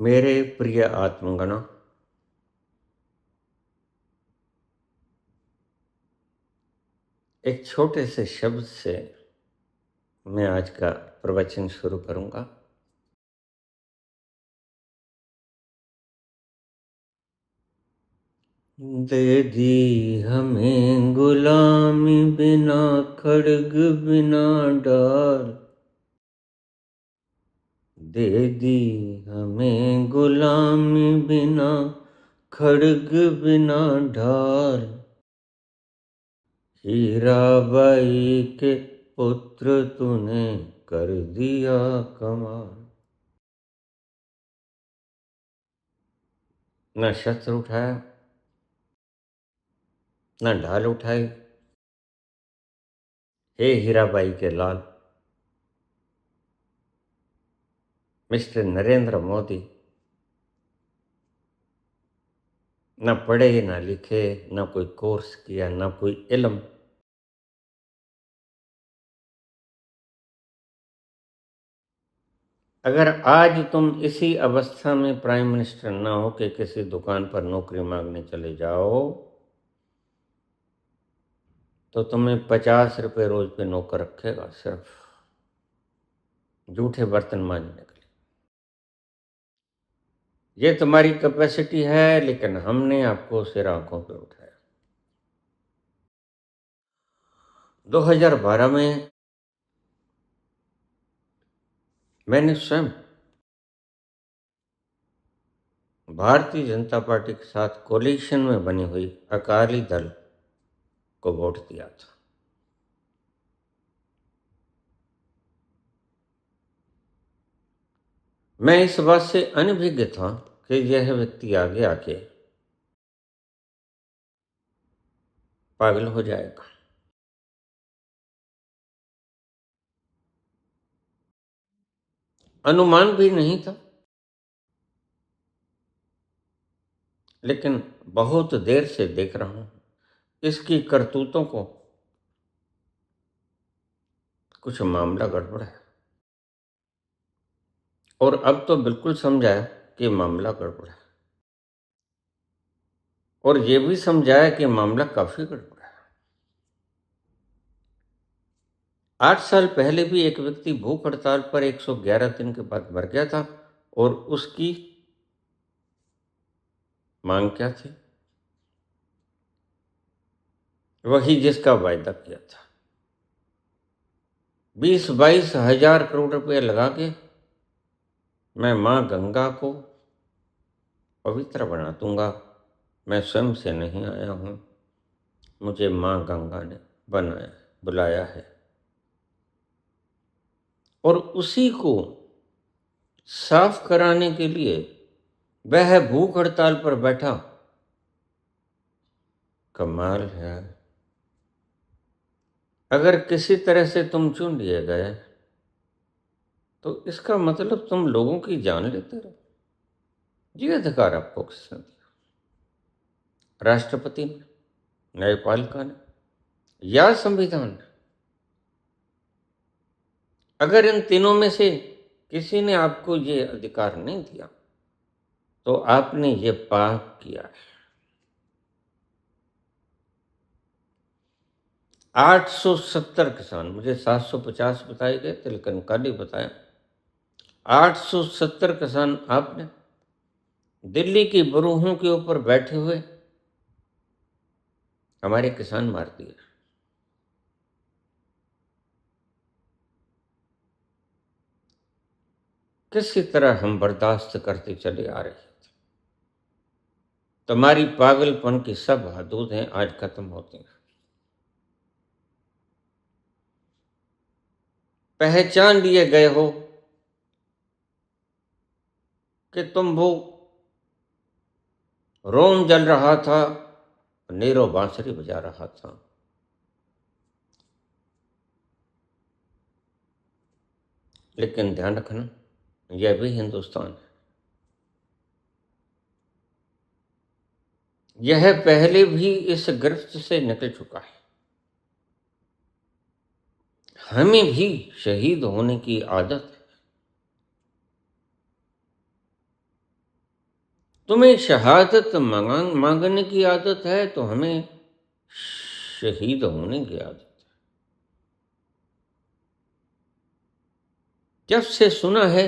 मेरे प्रिय आत्मगणों, एक छोटे से शब्द से मैं आज का प्रवचन शुरू करूंगा। दे दी हमें गुलामी बिना खड्ग बिना डाल, दे दी हमें गुलामी बिना खड्ग बिना ढाल। हीराबाई के पुत्र तूने कर दिया कमाल। न शस्त्र उठाया, न ढाल उठाई, हे हीराबाई के लाल। मिस्टर नरेंद्र मोदी न पढ़े न लिखे, न कोई कोर्स किया, न कोई इल्म, अगर आज तुम इसी अवस्था में प्राइम मिनिस्टर ना हो कि किसी दुकान पर नौकरी मांगने चले जाओ, तो तुम्हें 50 रुपये रोज पे नौकर रखेगा, सिर्फ जूठे बर्तन मांजने के लिए। ये तुम्हारी कैपेसिटी है, लेकिन हमने आपको सिर आंखों पे उठाया। 2012 में मैंने स्वयं भारतीय जनता पार्टी के साथ कोलिशन में बनी हुई अकाली दल को वोट दिया था। मैं इस बात से अनभिज्ञ था कि यह व्यक्ति आगे आके पागल हो जाएगा। अनुमान भी नहीं था, लेकिन बहुत देर से देख रहा हूं इसकी करतूतों को, कुछ मामला गड़बड़ है। और अब तो बिल्कुल समझाया कि मामला गड़बड़ है, और ये भी समझाया कि मामला काफी गड़बड़ है। 8 साल पहले भी एक व्यक्ति भूख हड़ताल पर 111 दिन के बाद मर गया था, और उसकी मांग क्या थी? वही जिसका वायदा किया था। 20-22 हजार करोड़ रुपए लगा के मैं मां गंगा को पवित्र बना दूंगा। मैं स्वयं से नहीं आया हूं, मुझे मां गंगा ने बनाया, बुलाया है। और उसी को साफ कराने के लिए वह भूख हड़ताल पर बैठा। कमाल है। अगर किसी तरह से तुम चुन लिए गए, तो इसका मतलब तुम लोगों की जान लेते रहो। ये अधिकार आपको किसने दिया? राष्ट्रपति ने, न्यायपालिका ने, या संविधान ने? अगर इन तीनों में से किसी ने आपको ये अधिकार नहीं दिया, तो आपने ये पाप किया है। 870 किसान, मुझे 750 बताए गए थे, लेकिन कल ही बताया 870 किसान आपने दिल्ली की बरूहों के ऊपर बैठे हुए हमारे किसान मार दिए। किसी तरह हम बर्दाश्त करते चले आ रहे थे। तुम्हारी पागलपन की सब हदूदें आज खत्म होती हैं। पहचान लिए गए हो कि तुम वो रोम जल रहा था, नीरो बांसुरी बजा रहा था। लेकिन ध्यान रखना, यह भी हिंदुस्तान है। यह पहले भी इस गिरफ्त से निकल चुका है। हमें भी शहीद होने की आदत है। तुम्हें शहादत मांगने की आदत है तो हमें शहीद होने की आदत है। जब से सुना है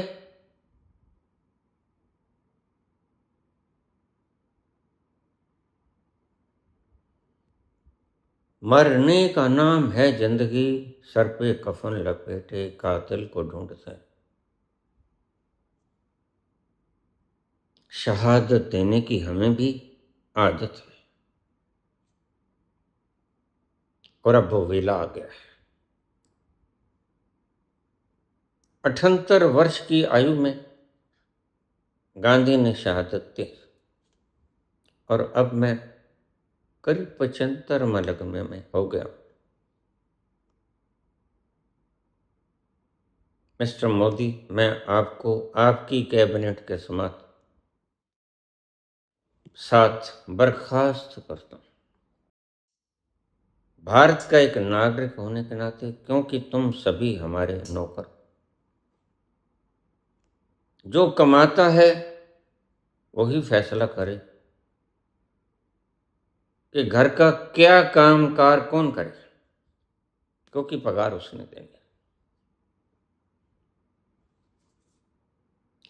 मरने का नाम है जिंदगी, सर पे कफन लपेटे कातिल को ढूंढते हैं। शहादत देने की हमें भी आदत है और अब वो वेला आ गया है। 78 वर्ष की आयु में गांधी ने शहादत दी और अब मैं करीब 75 मलग में हो गया। मिस्टर मोदी, मैं आपको आपकी कैबिनेट के साथ बर्खास्त करता हूं, भारत का एक नागरिक होने के नाते, क्योंकि तुम सभी हमारे नौकर। जो कमाता है वही फैसला करे कि घर का क्या कामकार कौन करे, क्योंकि पगार उसने देंगे।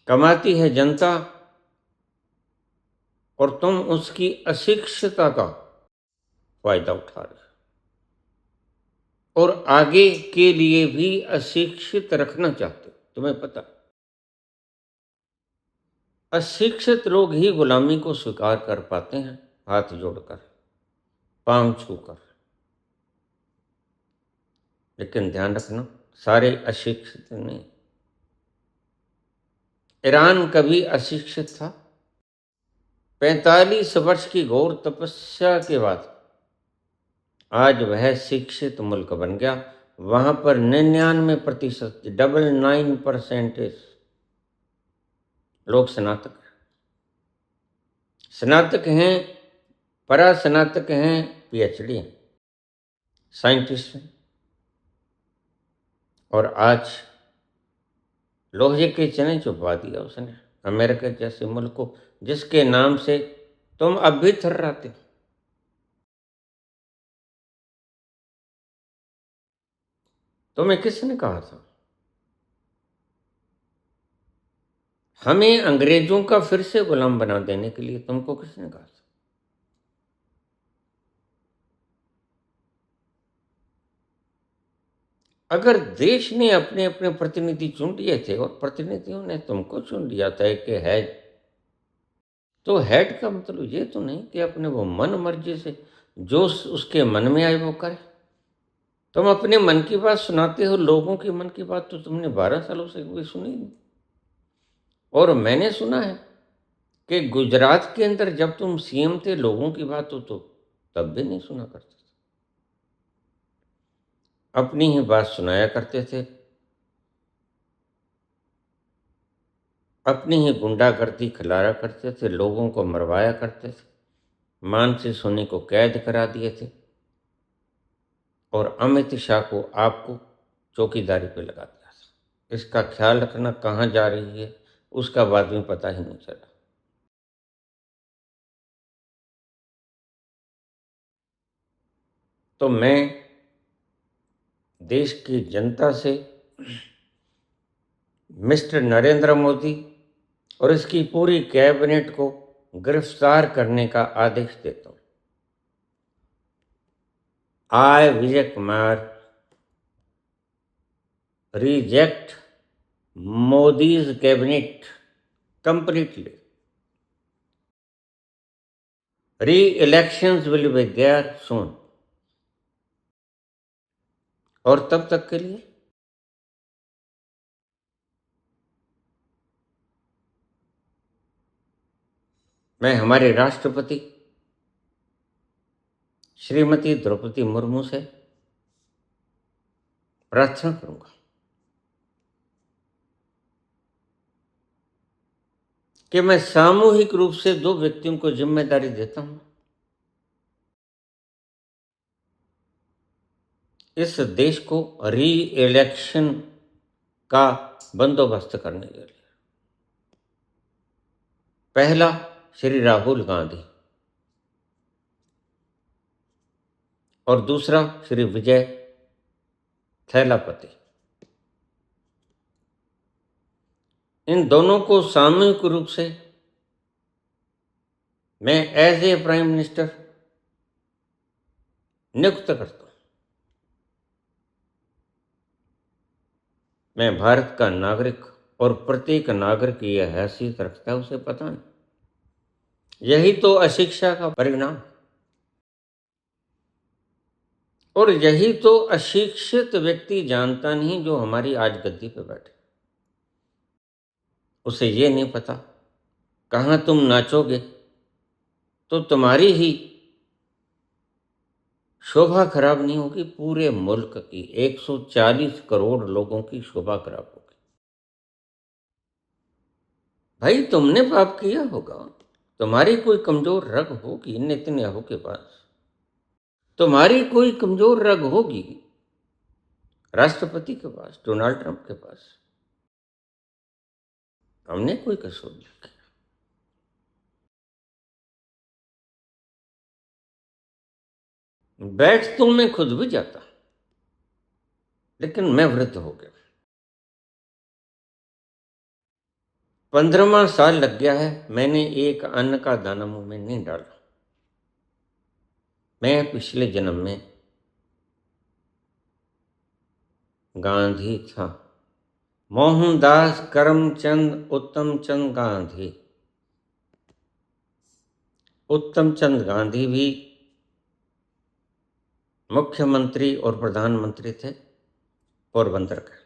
कमाती है जनता और तुम उसकी अशिक्षितता का फायदा उठा रहे हो और आगे के लिए भी अशिक्षित रखना चाहते हो। तुम्हें पता, अशिक्षित लोग ही गुलामी को स्वीकार कर पाते हैं, हाथ जोड़कर, पांव छूकर। लेकिन ध्यान रखना, सारे अशिक्षित नहीं। ईरान कभी अशिक्षित था। 45 वर्ष की घोर तपस्या के बाद आज वह शिक्षित मुल्क बन गया। वहां पर 99% 99% लोग स्नातक हैं, परास्नातक हैं, पीएचडी हैं, साइंटिस्ट हैं। और आज लोहे के चने चुपवा दिया उसने अमेरिका जैसे मुल्क को, जिसके नाम से तुम अब भी थर्राते हो। तुम्हें किसने कहा था? हमें अंग्रेजों का फिर से गुलाम बना देने के लिए तुमको किसने कहा था? अगर देश ने अपने अपने प्रतिनिधि चुन लिए थे और प्रतिनिधियों ने तुमको चुन लिया था कि हेड, तो हेड का मतलब ये तो नहीं कि अपने वो मन मर्जी से जो उसके मन में आए वो करे। तुम अपने मन की बात सुनाते हो, लोगों के मन की बात तो तुमने 12 सालों से कोई सुनी नहीं। और मैंने सुना है कि गुजरात के अंदर जब तुम सीएम थे, लोगों की बात तो तब भी नहीं सुना करते थे, अपनी ही बात सुनाया करते थे, अपनी ही गुंडागर्दी खिलाया करते थे, लोगों को मरवाया करते थे, मानसी सोनी को कैद करा दिए थे और अमित शाह को आपको चौकीदारी पे लगा दिया था। इसका ख्याल रखना, कहाँ जा रही है उसका बाद में पता ही नहीं चला। तो मैं देश की जनता से मिस्टर नरेंद्र मोदी और इसकी पूरी कैबिनेट को गिरफ्तार करने का आदेश देता हूं। I, Vijay Kumar, reject Modi's cabinet completely. Re-elections will be there soon. और तब तक के लिए मैं हमारे राष्ट्रपति श्रीमती द्रौपदी मुर्मू से प्रार्थना करूंगा कि मैं सामूहिक रूप से 2 व्यक्तियों को जिम्मेदारी देता हूं इस देश को री इलेक्शन का बंदोबस्त करने के लिए। पहला, श्री राहुल गांधी और दूसरा श्री विजय थैलापति। इन दोनों को सामूहिक रूप से मैं एज ए प्राइम मिनिस्टर नियुक्त करता हूं। मैं भारत का नागरिक और प्रत्येक नागरिक यह हैसियत रखता है, उसे पता नहीं। यही तो अशिक्षा का परिणाम, और यही तो अशिक्षित व्यक्ति जानता नहीं जो हमारी आज गद्दी पे बैठे। उसे ये नहीं पता कहाँ तुम नाचोगे तो तुम्हारी ही शोभा खराब नहीं होगी, पूरे मुल्क की 140 करोड़ लोगों की शोभा खराब होगी। भाई तुमने पाप किया होगा, तुम्हारी कोई कमजोर रग होगी नेतन्याहू के पास, तुम्हारी कोई कमजोर रग होगी राष्ट्रपति के पास, डोनाल्ड ट्रंप के पास। हमने कोई कसूर नहीं किया। बैठ तो मैं खुद भी जाता, लेकिन मैं वृद्ध हो गया। 15वां साल लग गया है, मैंने एक अन्न का दाना मुंह में नहीं डाला। मैं पिछले जन्म में गांधी था, मोहनदास करमचंद उत्तमचंद गांधी। उत्तमचंद गांधी भी मुख्यमंत्री और प्रधानमंत्री थे पोरबंदर के,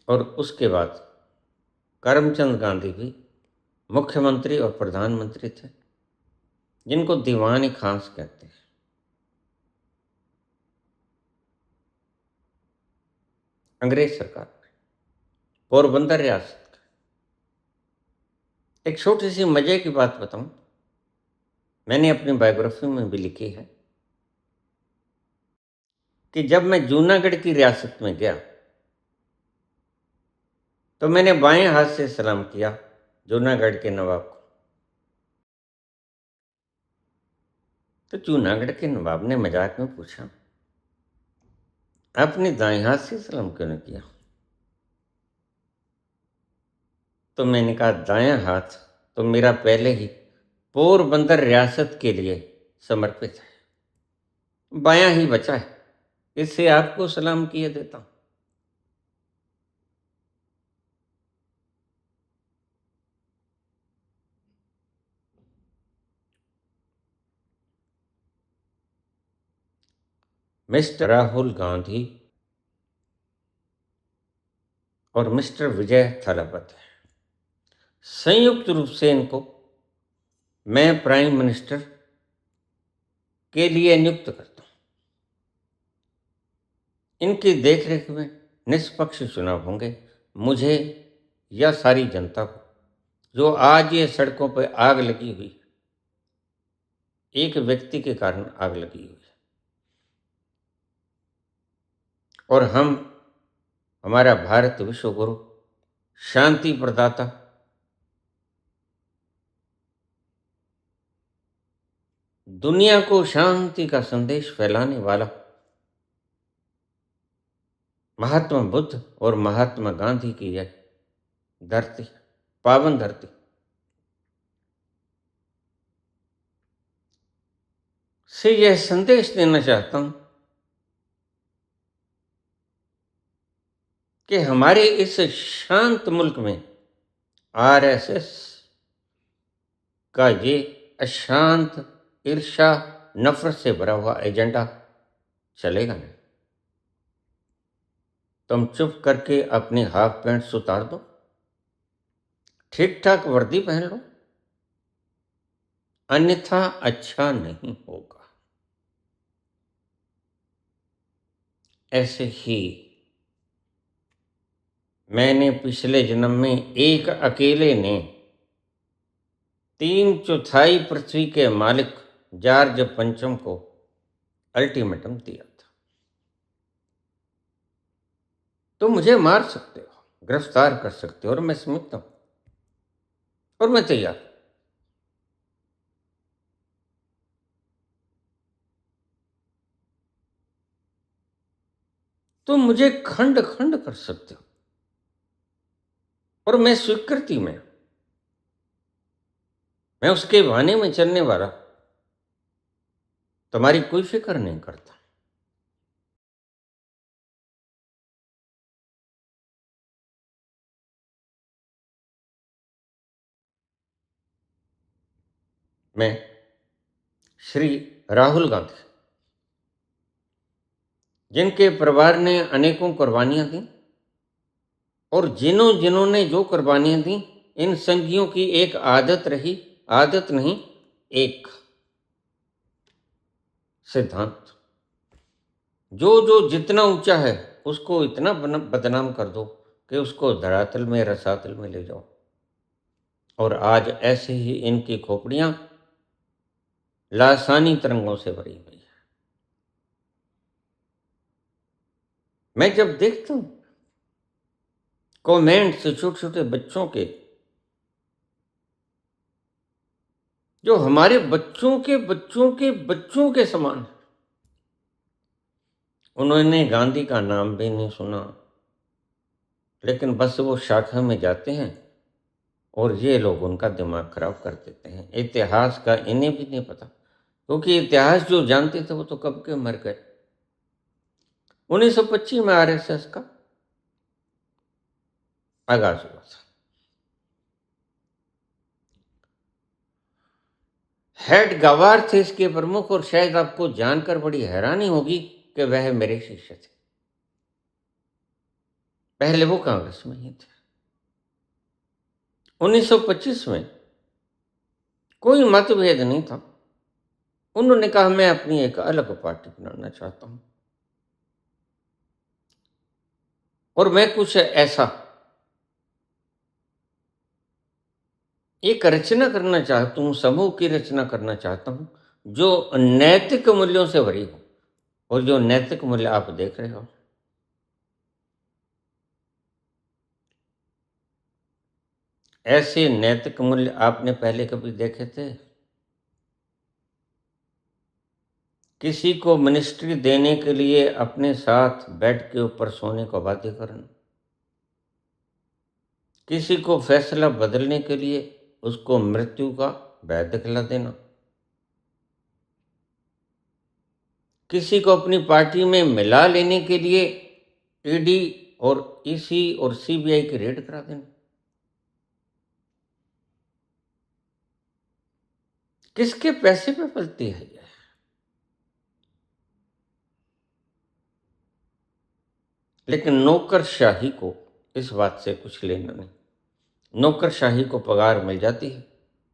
और उसके बाद करमचंद गांधी भी मुख्यमंत्री और प्रधानमंत्री थे, जिनको दीवान खास कहते हैं। अंग्रेज सरकार में पोरबंदर रियासत का। एक छोटी सी मजे की बात बताऊं, मैंने अपनी बायोग्राफी में भी लिखी है कि जब मैं जूनागढ़ की रियासत में गया तो मैंने बाएं हाथ से सलाम किया जूनागढ़ के नवाब को। तो जूनागढ़ के नवाब ने मजाक में पूछा, आपने दाएं हाथ से सलाम क्यों नहीं किया? तो मैंने कहा, दायां हाथ तो मेरा पहले ही पोरबंदर रियासत के लिए समर्पित है, बायां ही बचा है, इससे आपको सलाम किए देता हूं। मिस्टर राहुल गांधी और मिस्टर विजय थलापति, संयुक्त रूप से इनको मैं प्राइम मिनिस्टर के लिए नियुक्त करता हूं। इनकी देखरेख में निष्पक्ष चुनाव होंगे। मुझे या सारी जनता को, जो आज ये सड़कों पर आग लगी हुई, एक व्यक्ति के कारण आग लगी हुई है, और हमारा भारत विश्व गुरु, शांति प्रदाता, दुनिया को शांति का संदेश फैलाने वाला महात्मा बुद्ध और महात्मा गांधी की यह धरती, पावन धरती, से यह संदेश देना चाहता हूं कि हमारे इस शांत मुल्क में आरएसएस का ये अशांत, ईर्ष्या, नफरत से भरा हुआ एजेंडा चलेगा नहीं। तुम चुप करके अपनी हाफ पैंट्स उतार दो, ठीक ठाक वर्दी पहन लो, अन्यथा अच्छा नहीं होगा। ऐसे ही मैंने पिछले जन्म में एक अकेले ने 3/4 पृथ्वी के मालिक जॉर्ज पंचम को अल्टीमेटम दिया था। तो मुझे मार सकते हो, गिरफ्तार कर सकते हो, और मैं समझता हूं, और मैं तैयार। तुम मुझे खंड खंड कर सकते हो और मैं स्वीकृति में, मैं उसके बहाने में चलने वाला तुम्हारी कोई फिक्र नहीं करता। मैं श्री राहुल गांधी, जिनके परिवार ने अनेकों कुर्बानियां दी और जिन्होंने जो कुर्बानियां दी, इन संघियों की एक आदत रही, आदत नहीं, एक सिद्धांत, जो जितना ऊंचा है उसको इतना बदनाम कर दो कि उसको धरातल में, रसातल में ले जाओ। और आज ऐसे ही इनकी खोपड़ियां लासानी तरंगों से भरी हुई है। मैं जब देखता हूं कमेंट्स छोटे छोटे बच्चों के, जो हमारे बच्चों के बच्चों के बच्चों के समान, उन्होंने गांधी का नाम भी नहीं सुना, लेकिन बस वो शाखा में जाते हैं और ये लोग उनका दिमाग खराब कर देते हैं। इतिहास का इन्हें भी नहीं पता, क्योंकि इतिहास जो जानते थे वो तो कब के मर गए। 1925 में आरएसएस का आगाज हुआ था। हेड गवार थे इसके प्रमुख, और शायद आपको जानकर बड़ी हैरानी होगी कि वह मेरे शिष्य थे। पहले वो कांग्रेस में ही थे। 1925 में कोई मतभेद नहीं था। उन्होंने कहा मैं अपनी एक अलग पार्टी बनाना चाहता हूं और मैं कुछ ऐसा एक रचना करना चाहता हूं, समूह की रचना करना चाहता हूं जो नैतिक मूल्यों से भरी हो। और जो नैतिक मूल्य आप देख रहे हो, ऐसे नैतिक मूल्य आपने पहले कभी देखे थे? किसी को मिनिस्ट्री देने के लिए अपने साथ बेड के ऊपर सोने को बाध्य करना, किसी को फैसला बदलने के लिए उसको मृत्यु का भय दिखला देना, किसी को अपनी पार्टी में मिला लेने के लिए ईडी और ईसी और सीबीआई की रेड करा देना। किसके पैसे पे पलती है ये? लेकिन नौकरशाही को इस बात से कुछ लेना नहीं। नौकरशाही को पगार मिल जाती है,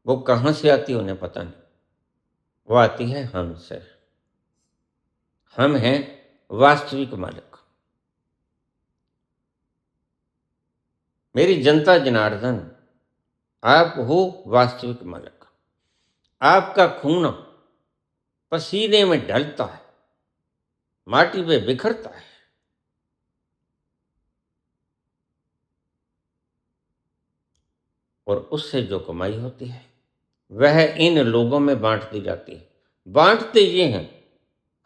वो कहां से आती है उन्हें पता नहीं। वो आती है हमसे। हम हैं वास्तविक मालिक। मेरी जनता जनार्दन, आप हो वास्तविक मालिक। आपका खून पसीने में ढलता है, माटी पे बिखरता है, और उससे जो कमाई होती है वह इन लोगों में बांट दी जाती है। बांटते ये हैं,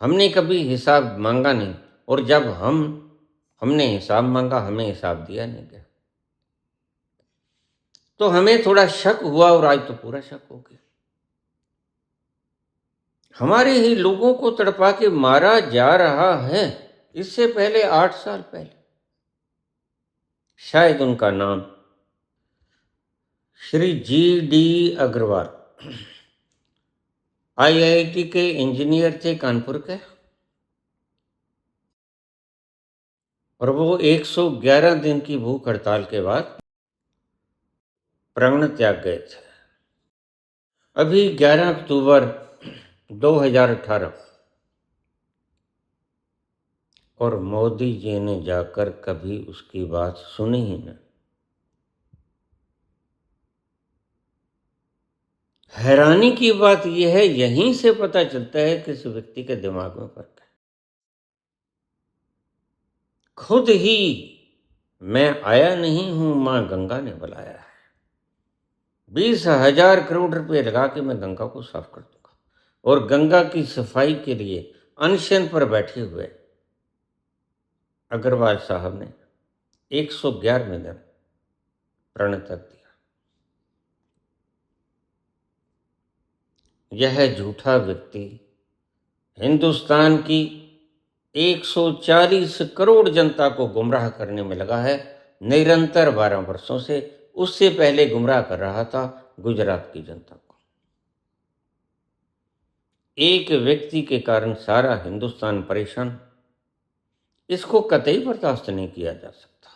हमने कभी हिसाब मांगा नहीं, और जब हमने हिसाब मांगा हमें हिसाब दिया नहीं गया। तो हमें थोड़ा शक हुआ और आज तो पूरा शक हो गया। हमारे ही लोगों को तड़पा के मारा जा रहा है। इससे पहले 8 साल पहले शायद उनका नाम श्री GD अग्रवाल, IIT के इंजीनियर थे, कानपुर के, और वो 111 दिन की भूख हड़ताल के बाद प्राण त्याग गए थे। अभी 11 अक्टूबर 2018, और मोदी जी ने जाकर कभी उसकी बात सुनी ही नहीं। हैरानी की बात यह है, यहीं से पता चलता है कि इस व्यक्ति के दिमाग में फर्क है। खुद ही मैं आया नहीं हूं, मां गंगा ने बुलाया है। 20,000 करोड़ रुपए लगा के मैं गंगा को साफ कर दूंगा। और गंगा की सफाई के लिए अनशन पर बैठे हुए अग्रवाल साहब ने 111वें दिन प्रण तक दिया। यह झूठा व्यक्ति हिंदुस्तान की 140 करोड़ जनता को गुमराह करने में लगा है निरंतर 12 वर्षों से। उससे पहले गुमराह कर रहा था गुजरात की जनता को। एक व्यक्ति के कारण सारा हिंदुस्तान परेशान, इसको कतई बर्दाश्त नहीं किया जा सकता।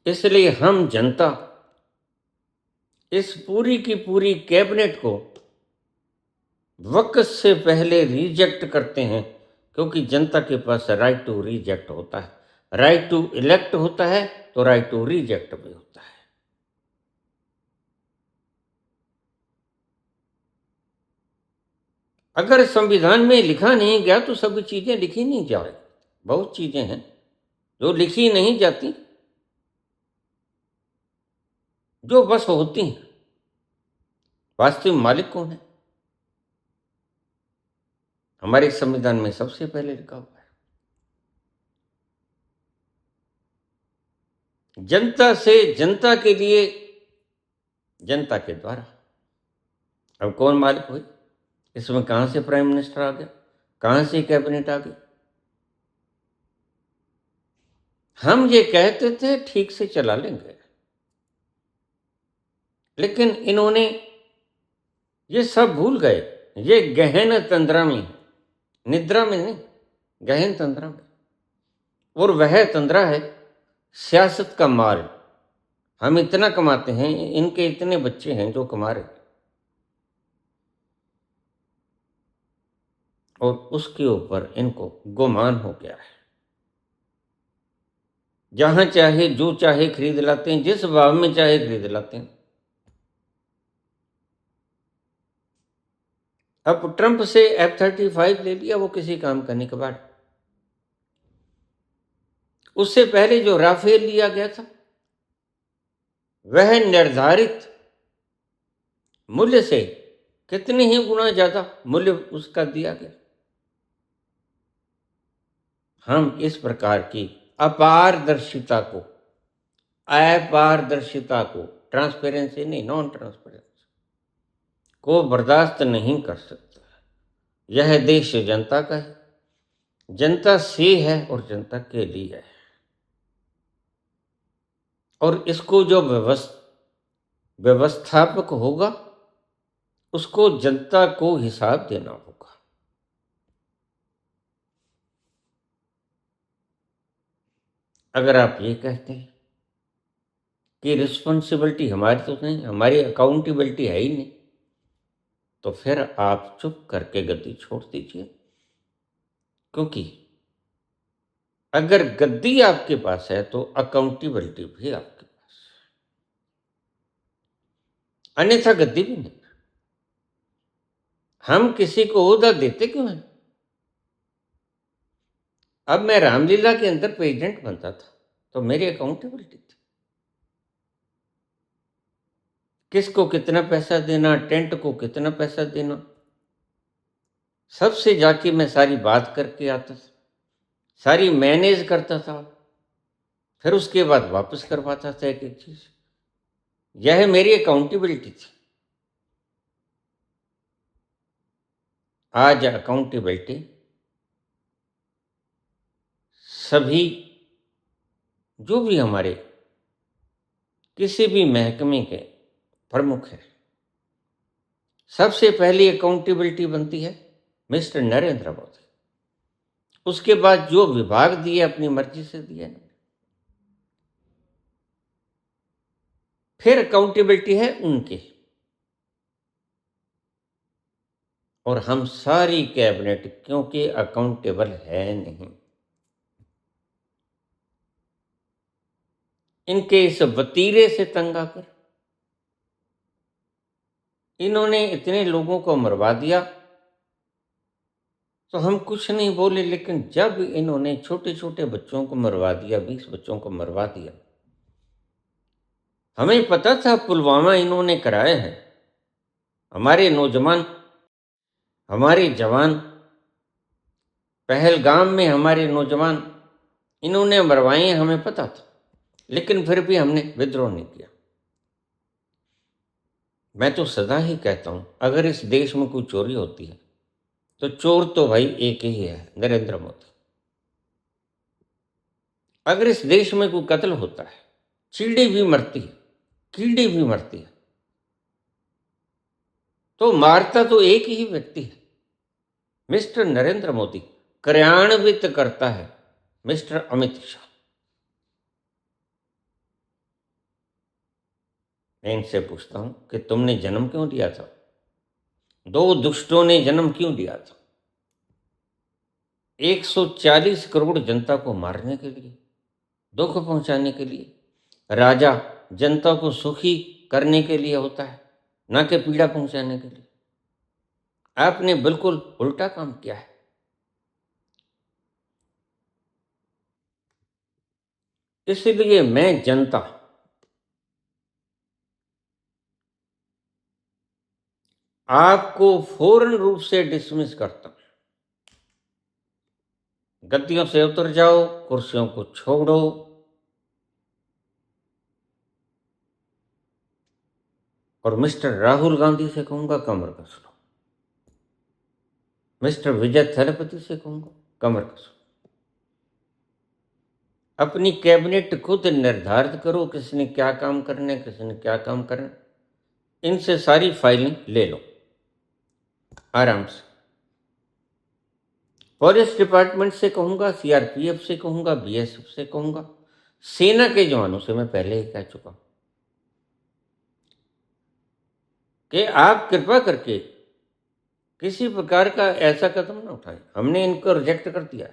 इसलिए हम जनता इस पूरी की पूरी कैबिनेट को वक्त से पहले रिजेक्ट करते हैं, क्योंकि जनता के पास राइट टू रिजेक्ट होता है, राइट टू इलेक्ट होता है तो राइट टू रिजेक्ट भी होता है। अगर संविधान में लिखा नहीं गया तो सभी चीजें लिखी नहीं जा रही। बहुत चीजें हैं जो लिखी नहीं जाती, जो बस होती हैं। वास्तविक मालिक कौन है? हमारे संविधान में सबसे पहले लिखा हुआ है जनता से, जनता के लिए, जनता के द्वारा। अब कौन मालिक हुई? इसमें कहां से प्राइम मिनिस्टर आ गया, कहां से कैबिनेट आ गई? हम ये कहते थे ठीक से चला लेंगे, लेकिन इन्होंने ये सब भूल गए। ये गहन तंद्रा में, निद्रा में नहीं, गहन तंद्रा में। और वह तंद्रा है सियासत का माल। हम इतना कमाते हैं, इनके इतने बच्चे हैं जो कमा रहे, और उसके ऊपर इनको गुमान हो गया है। जहां चाहे जो चाहे खरीद लाते हैं, जिस भाव में चाहे खरीद लाते हैं। अब ट्रंप से F-35 ले लिया, वो किसी काम का नहीं कबाड़। उससे पहले जो राफेल लिया गया था, वह निर्धारित मूल्य से कितने ही गुना ज्यादा मूल्य उसका दिया गया। हम इस प्रकार की अपारदर्शिता को, अपारदर्शिता को, ट्रांसपेरेंसी नहीं, नॉन ट्रांसपेरेंसी को बर्दाश्त नहीं कर सकता। यह देश जनता का है, जनता से है और जनता के लिए है। और इसको जो व्यवस्थापक होगा उसको जनता को हिसाब देना होगा। अगर आप ये कहते हैं कि रिस्पॉन्सिबिलिटी हमारी तो नहीं, हमारी अकाउंटेबिलिटी है ही नहीं, तो फिर आप चुप करके गद्दी छोड़ दीजिए। क्योंकि अगर गद्दी आपके पास है तो अकाउंटेबिलिटी भी आपके पास है, अन्यथा गद्दी भी नहीं। हम किसी को ओहदा देते क्यों हैं? अब मैं रामलीला के अंदर प्रेसिडेंट बनता था तो मेरी अकाउंटेबिलिटी थी, किसको कितना पैसा देना, टेंट को कितना पैसा देना, सबसे जाके मैं सारी बात करके आता था, सारी मैनेज करता था, फिर उसके बाद वापस करवाता था एक एक चीज। यह मेरी अकाउंटेबिलिटी थी। आज अकाउंटेबिलिटी सभी, जो भी हमारे किसी भी महकमे के प्रमुख है, सबसे पहली अकाउंटेबिलिटी बनती है मिस्टर नरेंद्र मोदी। उसके बाद जो विभाग दिए अपनी मर्जी से दिए, फिर अकाउंटेबिलिटी है उनकी। और हम सारी कैबिनेट क्योंकि अकाउंटेबल है नहीं, इनके इस वतीरे से तंग आकर इन्होंने इतने लोगों को मरवा दिया। तो हम कुछ नहीं बोले, लेकिन जब इन्होंने छोटे छोटे बच्चों को मरवा दिया, 20 बच्चों को मरवा दिया, हमें पता था पुलवामा इन्होंने कराया है, हमारे नौजवान, हमारे जवान, पहलगाम में हमारे नौजवान इन्होंने मरवाए, हमें पता था, लेकिन फिर भी हमने विद्रोह नहीं किया। मैं तो सदा ही कहता हूं, अगर इस देश में कोई चोरी होती है तो चोर तो भाई एक ही है, नरेंद्र मोदी। अगर इस देश में कोई कत्ल होता है, चीड़ी भी मरती है, कीड़ी भी मरती है, तो मारता तो एक ही व्यक्ति है, मिस्टर नरेंद्र मोदी। कार्यान्वित करता है मिस्टर अमित शाह। मैं इनसे पूछता हूं कि तुमने जन्म क्यों दिया था? दो दुष्टों ने जन्म क्यों दिया था? 140 करोड़ जनता को मारने के लिए, दुख पहुंचाने के लिए। राजा जनता को सुखी करने के लिए होता है, ना कि पीड़ा पहुंचाने के लिए। आपने बिल्कुल उल्टा काम किया है। इसलिए मैं जनता, आपको फौरन रूप से डिसमिस करता हूं। गद्दियों से उतर जाओ, कुर्सियों को छोड़ो। और मिस्टर राहुल गांधी से कहूंगा कमर कस लो। मिस्टर विजय थलपति से कहूंगा कमर कस लो। अपनी कैबिनेट खुद निर्धारित करो, किसने क्या काम करना है, किसने क्या काम करना है। इनसे सारी फाइलें ले लो आराम से। फॉरेस्ट डिपार्टमेंट से कहूंगा, सीआरपीएफ से कहूंगा, बीएसएफ से कहूंगा, सेना के जवानों से मैं पहले ही कह चुका हूं कि आप कृपा करके किसी प्रकार का ऐसा कदम ना उठाएं। हमने इनको रिजेक्ट कर दिया,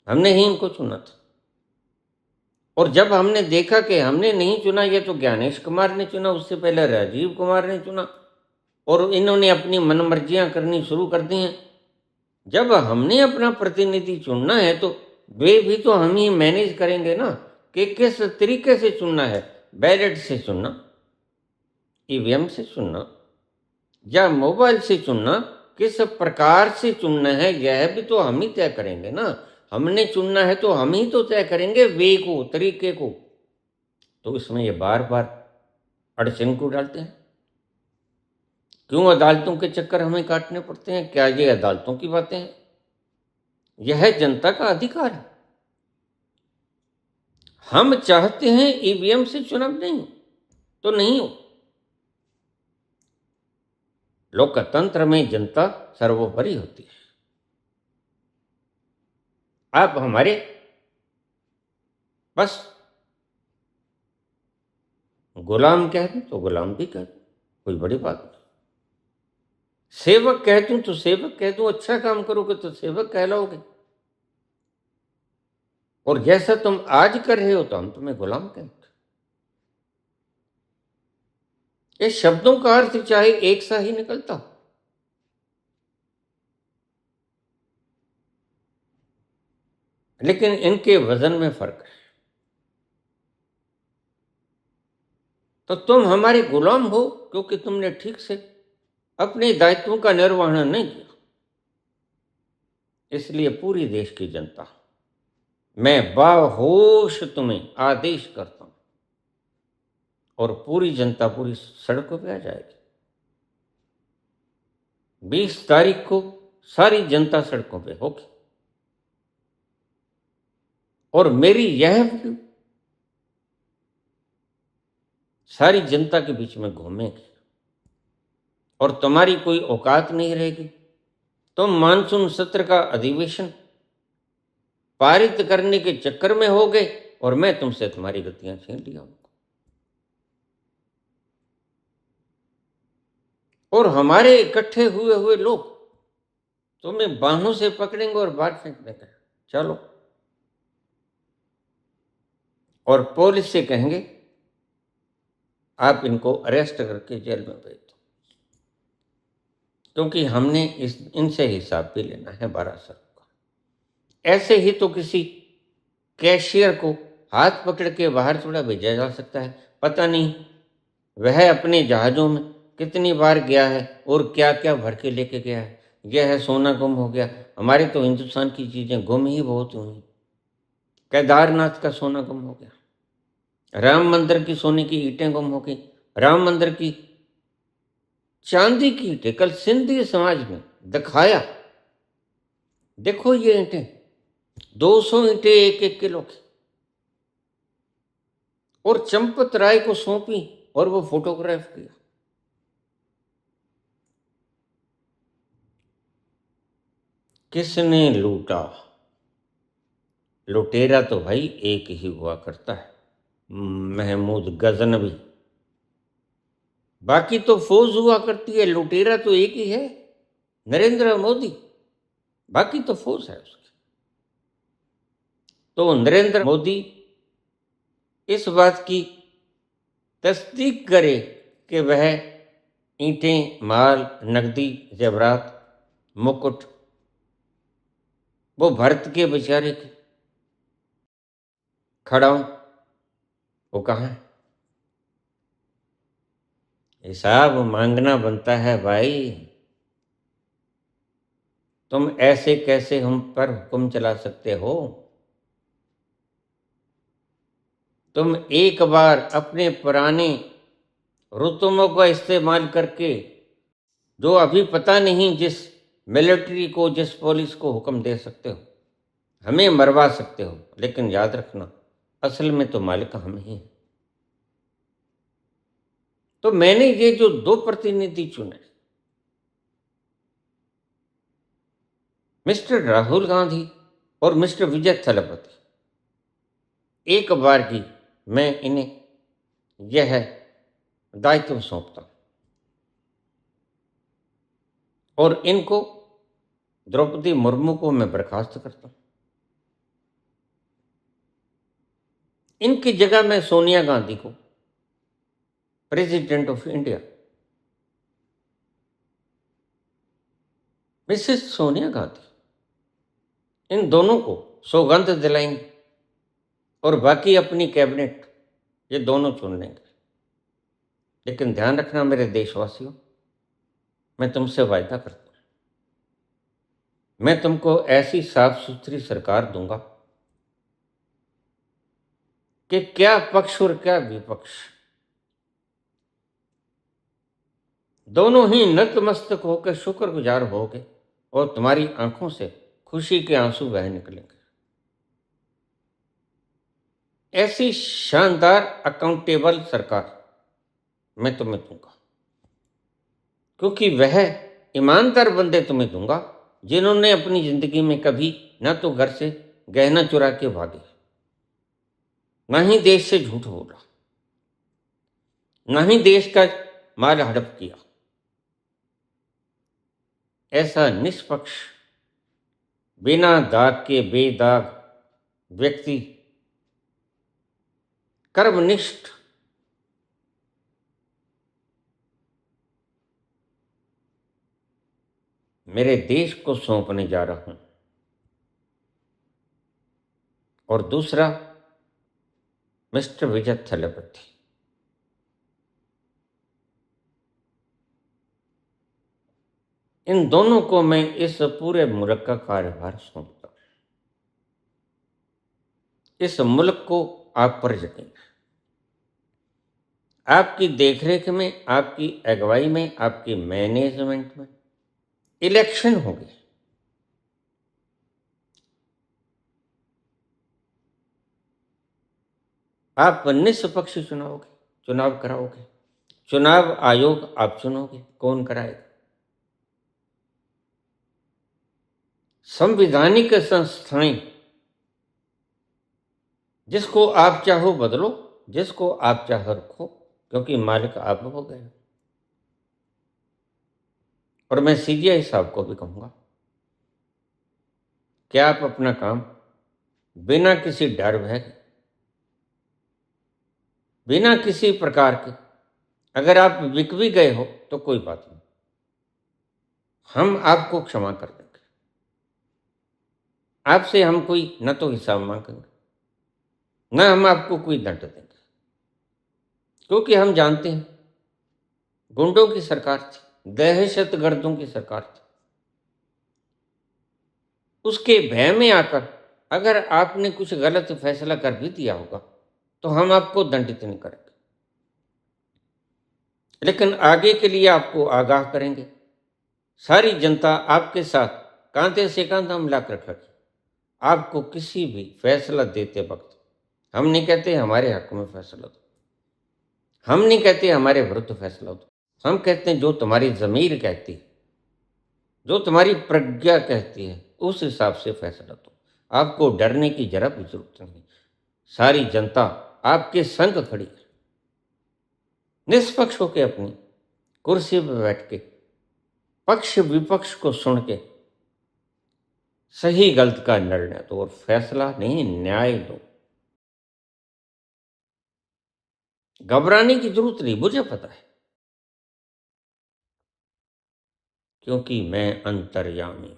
हमने ही इनको चुना था। और जब हमने देखा कि हमने नहीं चुना, ये तो ज्ञानेश कुमार ने चुना, उससे पहले राजीव कुमार ने चुना, और इन्होंने अपनी मनमर्जियां करनी शुरू कर दी हैं। जब हमने अपना प्रतिनिधि चुनना है तो वे भी तो हम ही मैनेज करेंगे ना कि किस तरीके से चुनना है। बैलेट से चुनना, ईवीएम से चुनना, या मोबाइल से चुनना, किस प्रकार से चुनना है, यह भी तो हम ही तय करेंगे ना। हमने चुनना है तो हम ही तो तय करेंगे वे को, तरीके को। तो इसमें ये बार बार अड़चन को डालते हैं। क्यों अदालतों के चक्कर हमें काटने पड़ते हैं? क्या ये अदालतों की बातें हैं? यह जनता का अधिकार है। हम चाहते हैं ईवीएम से चुनाव नहीं तो नहीं हो। लोकतंत्र में जनता सर्वोपरि होती है। आप हमारे बस गुलाम कह दूं तो गुलाम भी कह दूं, कोई बड़ी बात नहीं। सेवक कह दूं तो सेवक कह दूं, अच्छा काम करोगे तो सेवक कहलाओगे। और जैसा तुम आज कर रहे हो तो हम तुम्हें गुलाम कहेंगे। ये शब्दों का अर्थ चाहे एक सा ही निकलता हो, लेकिन इनके वजन में फर्क है। तो तुम हमारे गुलाम हो क्योंकि तुमने ठीक से अपने दायित्वों का निर्वहन नहीं किया। इसलिए पूरी देश की जनता, मैं बाहोश तुम्हें आदेश करता हूं, और पूरी जनता पूरी सड़कों पे आ जाएगी। 20 तारीख को सारी जनता सड़कों पे होगी, और मेरी यह व्यू सारी जनता के बीच में घूमेगी, और तुम्हारी कोई औकात नहीं रहेगी। तुम मानसून सत्र का अधिवेशन पारित करने के चक्कर में हो गए, और मैं तुमसे तुम्हारी गतियां छीन लिया हूं। और हमारे इकट्ठे हुए हुए लोग तुम्हें बाहों से पकड़ेंगे और बाहर फेंक देंगे, चलो। और पुलिस से कहेंगे आप इनको अरेस्ट करके जेल में भेज दो, क्योंकि हमने इनसे हिसाब भी लेना है 12 साल का। ऐसे ही तो किसी कैशियर को हाथ पकड़ के बाहर थोड़ा भेजा जा सकता है। पता नहीं वह अपने जहाज़ों में कितनी बार गया है और क्या क्या भर के लेके गया है। यह है सोना गुम हो गया। हमारे तो हिंदुस्तान की चीज़ें गुम ही बहुत हुई। केदारनाथ का सोना गुम हो गया, राम मंदिर की सोने की ईंटें गुम हो गई, राम मंदिर की चांदी की ईंटें। कल सिंधी समाज में दिखाया, देखो ये ईंटें 200 ईंटें 1-1 किलो की, और चंपत राय को सौंपी और वो फोटोग्राफ किया। किसने लूटा? लुटेरा तो भाई एक ही हुआ करता है, महमूद गजनवी। बाकी तो फौज हुआ करती है, लुटेरा तो एक ही है, नरेंद्र मोदी। बाकी तो फौज है उसकी। तो नरेंद्र मोदी इस बात की तस्दीक करे कि वह ईंटें, माल, नकदी, जेवरात, मुकुट वो भरत के बेचारे के खड़ाऊं, वो कहाँ है? हिसाब मांगना बनता है भाई। तुम ऐसे कैसे हम पर हुक्म चला सकते हो? तुम एक बार अपने पुराने रुतबों का इस्तेमाल करके, जो अभी पता नहीं जिस मिलिट्री को, जिस पुलिस को हुक्म दे सकते हो, हमें मरवा सकते हो, लेकिन याद रखना असल में तो मालिक हम ही हैं। तो मैंने ये जो 2 प्रतिनिधि चुने, मिस्टर राहुल गांधी और मिस्टर विजय थलपति, एक बार की मैं इन्हें यह दायित्व सौंपता हूं और इनको, द्रौपदी मुर्मू को मैं बर्खास्त करता हूं। इनकी जगह मैं सोनिया गांधी को, president of India, Mrs Sonia Gandhi, इन दोनों को सौगंध दिलाएंगे और बाकी अपनी कैबिनेट ये दोनों चुन लेंगे। लेकिन ध्यान रखना मेरे देशवासियों, मैं तुमसे वायदा करता हूं, मैं तुमको ऐसी साफ सुथरी सरकार दूंगा कि क्या पक्ष और क्या विपक्ष दोनों ही नतमस्तक होकर शुक्रगुजार होगे और तुम्हारी आंखों से खुशी के आंसू बह निकलेंगे। ऐसी शानदार अकाउंटेबल सरकार मैं तुम्हें दूंगा, क्योंकि वह ईमानदार बंदे तुम्हें दूंगा जिन्होंने अपनी जिंदगी में कभी ना तो घर से गहना चुरा के भागे, ना ही देश से झूठ बोला, ना ही देश का माल हड़प किया। ऐसा निष्पक्ष, बिना दाग के बेदाग व्यक्ति, कर्मनिष्ठ, मेरे देश को सौंपने जा रहा हूं। और दूसरा, मिस्टर विजय थलपति, इन दोनों को मैं इस पूरे मुल्क का कार्यभार सौंपता हूं। इस मुल्क को आप पर यकीन है, आपकी देखरेख में, आपकी अगुवाई में, आपकी मैनेजमेंट में इलेक्शन होगी। आप निष्पक्ष चुनाव कराओगे, चुनाव आयोग आप चुनोगे, कौन कराएगा? संवैधानिक संस्थाएं, जिसको आप चाहो बदलो, जिसको आप चाहो रखो, क्योंकि मालिक आप हो गए। और मैं सीजीआई साहब को भी कहूंगा कि आप अपना काम बिना किसी डर भय के, बिना किसी प्रकार के, अगर आप बिक भी गए हो तो कोई बात नहीं, हम आपको क्षमा कर देंगे। आपसे हम कोई न तो हिसाब मांगेंगे, न हम आपको कोई दंड देंगे। क्योंकि हम जानते हैं गुंडों की सरकार थी, दहशतगर्दों की सरकार थी। उसके भय में आकर अगर आपने कुछ गलत फैसला कर भी दिया होगा तो हम आपको दंडित नहीं करेंगे, लेकिन आगे के लिए आपको आगाह करेंगे। सारी जनता आपके साथ कांधे से कांधा मिलाकर खड़ी। आपको किसी भी फैसला देते वक्त हम नहीं कहते हमारे हक में फैसला दो, हम नहीं कहते हमारे विरुद्ध फैसला दो, हम कहते हैं जो तुम्हारी जमीर कहती है, जो तुम्हारी प्रज्ञा कहती है, उस हिसाब से फैसला दो। आपको डरने की जरा भी जरूरत नहीं। सारी जनता आपके संग खड़ी है। निष्पक्ष होकर अपनी कुर्सी पर बैठ के पक्ष विपक्ष को सुन के सही गलत का निर्णय दो और फैसला नहीं, न्याय दो। घबराने की जरूरत नहीं, मुझे पता है, क्योंकि मैं अंतर्यामी हूं।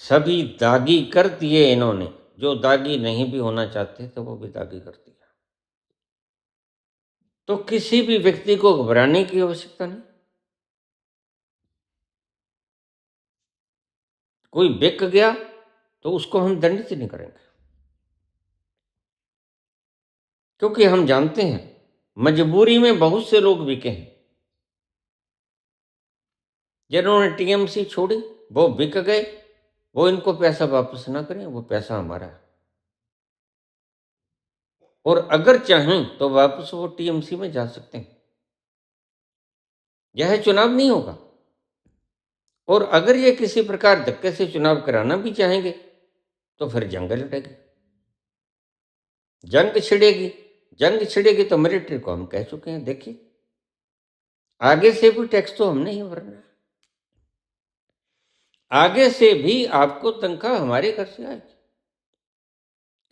सभी दागी कर दिए इन्होंने, जो दागी नहीं भी होना चाहते थे वो भी दागी कर दिया। तो किसी भी व्यक्ति को घबराने की आवश्यकता नहीं। कोई बिक गया तो उसको हम दंडित नहीं करेंगे, क्योंकि हम जानते हैं मजबूरी में बहुत से लोग बिके हैं। जिन्होंने टीएमसी छोड़ी वो बिक गए, वो इनको पैसा वापस ना करें, वो पैसा हमारा है। और अगर चाहें तो वापस वो टीएमसी में जा सकते हैं। यह चुनाव नहीं होगा, और अगर ये किसी प्रकार धक्के से चुनाव कराना भी चाहेंगे तो फिर जंग लड़ेगी, जंग छिड़ेगी। जंग छिड़ेगी तो मिलिट्री को हम कह चुके हैं, देखिए आगे से भी टैक्स तो हमने ही भरना है, आगे से भी आपको तनख्वाह हमारे घर से आएगी।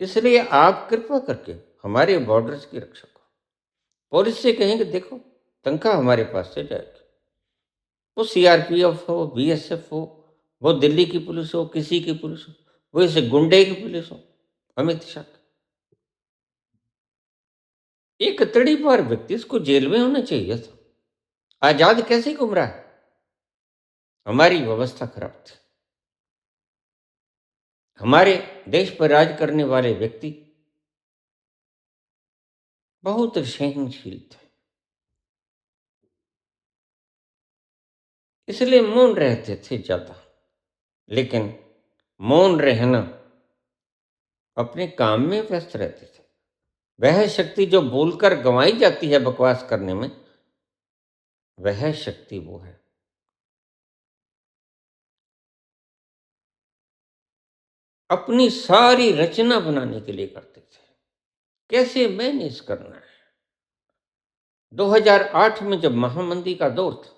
इसलिए आप कृपा करके हमारे बॉर्डर्स की रक्षा करो। पुलिस से कहेंगे देखो तनख्वाह हमारे पास से जाएगी, वो सीआरपीएफ हो, बीएसएफ हो, वो दिल्ली की पुलिस हो, किसी की पुलिस हो, वो इसे गुंडे की पुलिस हो, अमित शाह की। एक तड़ीपार व्यक्ति, इसको जेल में होना चाहिए था, आजाद कैसे घूम रहा है। हमारी व्यवस्था खराब थी। हमारे देश पर राज करने वाले व्यक्ति बहुत सहनशील थे, इसलिए मौन रहते थे ज्यादा। लेकिन मौन रहना, अपने काम में व्यस्त रहते थे। वह शक्ति जो बोलकर गंवाई जाती है बकवास करने में, वह शक्ति वो है। अपनी सारी रचना बनाने के लिए करते थे, कैसे मैनेज करना है। 2008 में जब महामंदी का दौर था,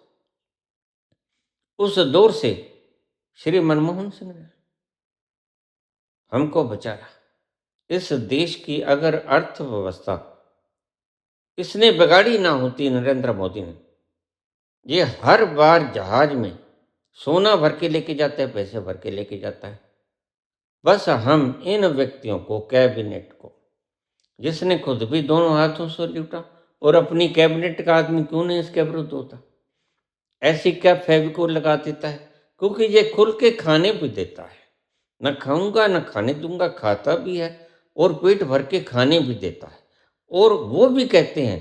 उस दौर से श्री मनमोहन सिंह ने हमको बचाया। इस देश की अगर अर्थव्यवस्था इसने बिगाड़ी ना होती नरेंद्र मोदी ने, ये हर बार जहाज में सोना भर के लेके जाता है, पैसे भर के लेके जाता है। बस हम इन व्यक्तियों को, कैबिनेट को, जिसने खुद भी दोनों हाथों से लूटा, और अपनी कैबिनेट का आदमी क्यों नहीं इसके विरुद्ध होता, ऐसी क्या फेविकोल लगा देता है, क्योंकि ये खुल के खाने भी देता है। न खाऊंगा न खाने दूंगा, खाता भी है और पेट भर के खाने भी देता है। और वो भी कहते हैं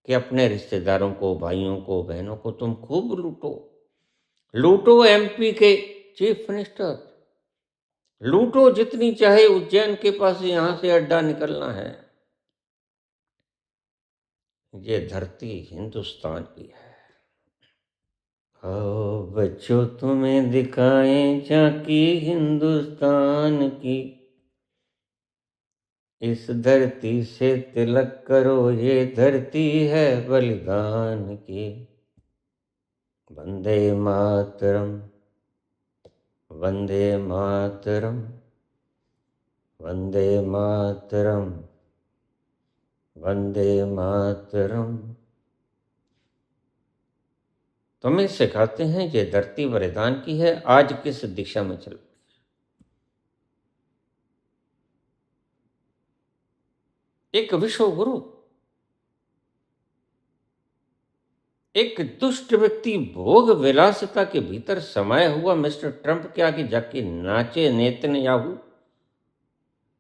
कि अपने रिश्तेदारों को, भाइयों को, बहनों को तुम खूब लूटो, लूटो। एमपी के चीफ मिनिस्टर लूटो जितनी चाहे, उज्जैन के पास यहां से अड्डा निकलना है। ये धरती हिंदुस्तान की है। आओ बच्चों तुम्हें दिखाएं झांकी हिंदुस्तान की, इस धरती से तिलक करो, ये धरती है बलिदान की। वंदे मातरम, वंदे मातरम, वंदे मातरम, वंदे मातरम। तुम्हें सिखाते हैं ये धरती बलिदान की है, आज किस दिशा में चल। एक विश्व गुरु, एक दुष्ट व्यक्ति भोग विलासिता के भीतर समाया हुआ मिस्टर ट्रंप के आगे जाके नाचे नेतन्याहू,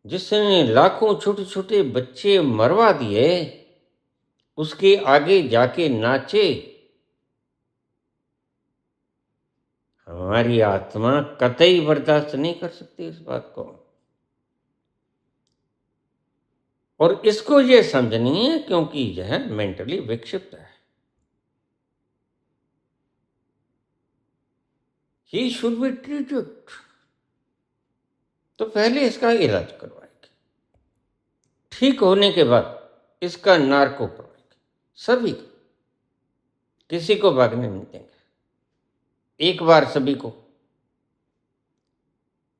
जिसने लाखों छोटे छोटे बच्चे मरवा दिए, उसके आगे जाके नाचे। हमारी आत्मा कतई बर्दाश्त नहीं कर सकती इस बात को, और इसको ये समझनी है क्योंकि यह मेंटली विक्षिप्त है। He should be treated. तो पहले इसका इलाज करवाएंगे, ठीक होने के बाद इसका नार्को करवाएंगे, सभी को, किसी को भागने नहीं देंगे। एक बार सभी को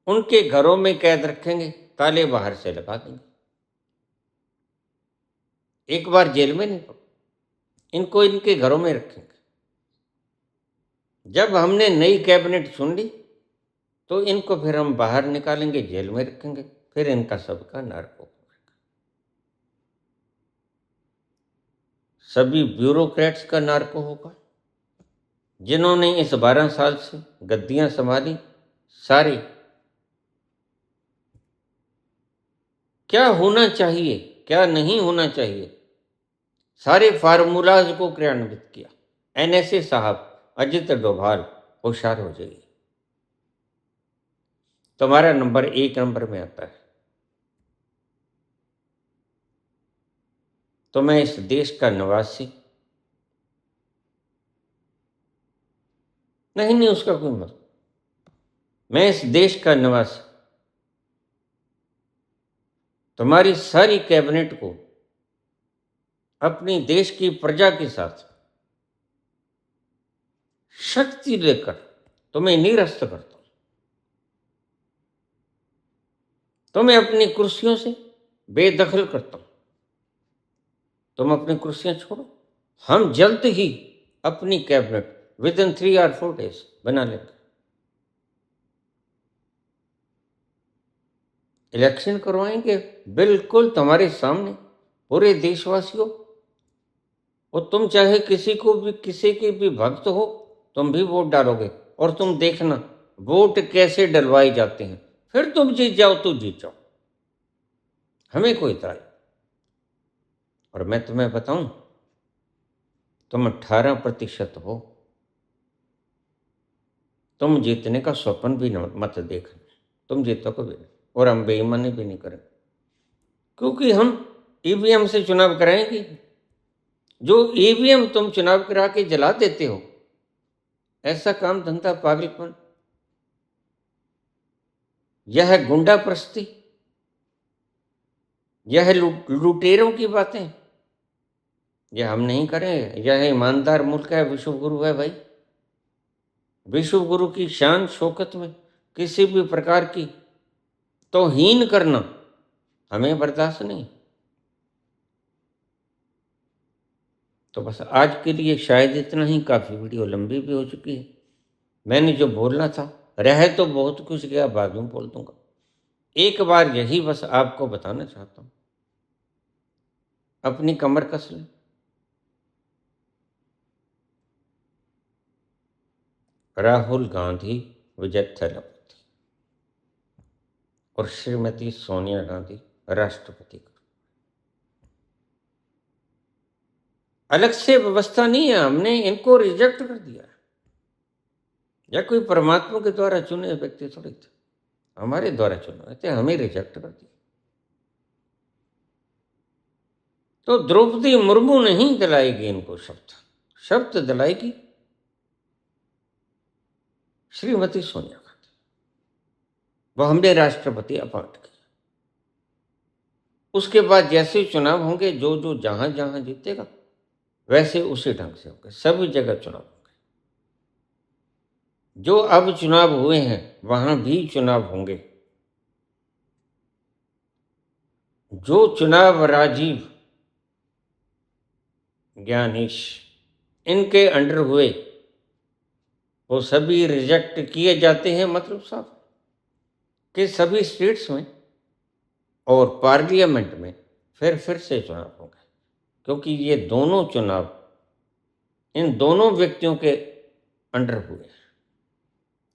उनके घरों में कैद रखेंगे, ताले बाहर से लगा देंगे। एक बार जेल में नहीं, इनको इनके घरों में रखेंगे। जब हमने नई कैबिनेट चुन ली तो इनको फिर हम बाहर निकालेंगे, जेल में रखेंगे, फिर इनका सबका नार्को होगा। सभी ब्यूरोक्रेट्स का नार्को होगा, जिन्होंने इस 12 साल से गद्दियां संभाली, सारी क्या होना चाहिए क्या नहीं होना चाहिए, सारे फार्मूलाज को क्रियान्वित किया। एनएसए साहब, अजित डोभाल, होशियार हो जाइए, तुम्हारा नंबर 1 नंबर में आता है। तो मैं इस देश का निवासी नहीं, उसका कोई मतलब, मैं इस देश का निवासी तुम्हारी सारी कैबिनेट को अपनी देश की प्रजा के साथ शक्ति लेकर तुम्हें निरस्त करता हूं। तुम्हें अपनी कुर्सियों से बेदखल करता हूं। तुम अपनी कुर्सियां छोड़ो, हम जल्द ही अपनी cabinet with in 3 or 4 days बना लेंगे। इलेक्शन करवाएंगे बिल्कुल तुम्हारे सामने, पूरे देशवासियों। और तुम चाहे किसी के भी भक्त हो, तुम भी वोट डालोगे, और तुम देखना वोट कैसे डलवाए जाते हैं। फिर तुम जीत जाओ तो जीत जाओ, हमें कोई इतराज। और मैं तुम्हें बताऊं, तुम 18% हो, तुम जीतने का स्वप्न भी मत देखना, तुम जीतोगे भी नहीं, और हम बेईमानी भी नहीं करेंगे, क्योंकि हम ईवीएम से चुनाव कराएंगे। जो ईवीएम तुम चुनाव करा के जला देते हो, ऐसा काम धंधा, पागलपन, यह गुंडा प्रस्ती, यह लुटेरों की बातें, यह हम नहीं करें। यह ईमानदार मुल्क है, विश्व गुरु है भाई। विश्व गुरु की शान शौकत में किसी भी प्रकार की तौहीन करना हमें बर्दाश्त नहीं। तो बस आज के लिए शायद इतना ही, काफ़ी वीडियो लंबी भी हो चुकी है। मैंने जो बोलना था, रह तो बहुत कुछ गया, बाद में बोल दूंगा। एक बार यही बस आपको बताना चाहता हूं, अपनी कमर कस लें। राहुल गांधी विजय थलापति और श्रीमती सोनिया गांधी राष्ट्रपति करो। अलग से व्यवस्था नहीं है, हमने इनको रिजेक्ट कर दिया। या कोई परमात्मा के द्वारा चुने व्यक्ति थोड़ी थे, हमारे द्वारा चुने थे, हमें रिजेक्ट कर दिया। तो द्रौपदी मुर्मू नहीं दिलाएगी इनको शब्द, शब्द दिलाएगी श्रीमती सोनिया गांधी। वो हमने राष्ट्रपति अपॉइंट किया। उसके बाद जैसे चुनाव होंगे, जो जो जहां जहां जीतेगा वैसे उसी ढंग से होंगे, सभी जगह चुनाव होंगे। जो अब चुनाव हुए हैं वहां भी चुनाव होंगे। जो चुनाव राजीव, ज्ञानेश, इनके अंडर हुए वो सभी रिजेक्ट किए जाते हैं। मतलब साफ कि सभी स्टेट्स में और पार्लियामेंट में फिर से चुनाव होंगे, क्योंकि ये दोनों चुनाव इन दोनों व्यक्तियों के अंडर हुए हैं।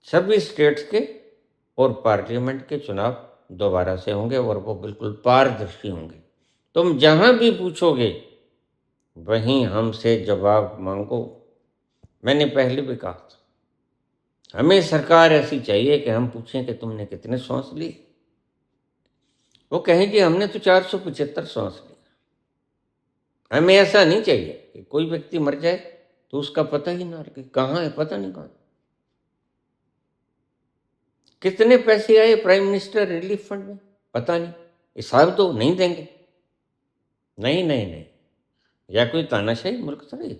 सभी स्टेट्स के और पार्लियामेंट के चुनाव दोबारा से होंगे और वो बिल्कुल पारदर्शी होंगे। तुम जहां भी पूछोगे वहीं हमसे जवाब मांगो। मैंने पहले भी कहा था, हमें सरकार ऐसी चाहिए कि हम पूछें कि तुमने कितने सांस ली, वो कहें कि हमने तो 475 सांस ली। हमें ऐसा नहीं चाहिए कि कोई व्यक्ति मर जाए तो उसका पता ही ना लगे, कहाँ है पता नहीं कहाँ। कितने पैसे आए प्राइम मिनिस्टर रिलीफ फंड में पता नहीं, हिसाब तो नहीं देंगे। नहीं नहीं नहीं, या कोई तानाशाही मुल्क थोड़ी।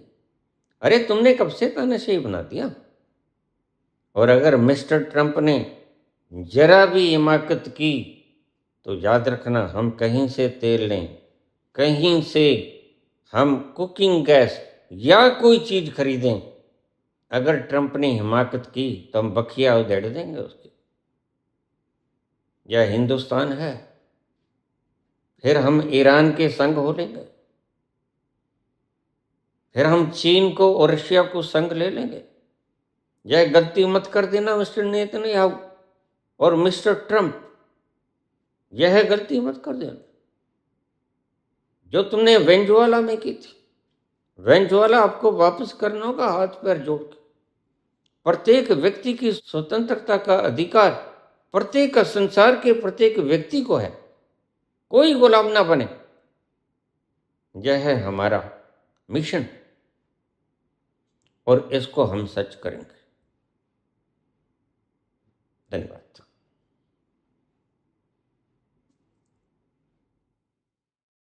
अरे तुमने कब से तानाशाही बना दिया। और अगर मिस्टर ट्रंप ने जरा भी हिमाकत की तो याद रखना, हम कहीं से तेल लें, कहीं से हम कुकिंग गैस या कोई चीज खरीदें, अगर ट्रंप ने हिमाकत की तो हम बखिया उधेड़ देंगे उसकी। यह हिंदुस्तान है, फिर हम ईरान के संग हो लेंगे, फिर हम चीन को और रशिया को संग ले लेंगे। यह गलती मत कर देना मिस्टर नेतन्याहू और मिस्टर ट्रंप, यह गलती मत कर देना जो तुमने वेनेजुएला में की थी। वेनेजुएला आपको वापस करना होगा हाथ पैर जोड़ के। प्रत्येक व्यक्ति की स्वतंत्रता का अधिकार प्रत्येक संसार के प्रत्येक व्यक्ति को है, कोई गुलाम ना बने। यह है हमारा मिशन और इसको हम सच करेंगे। धन्यवाद।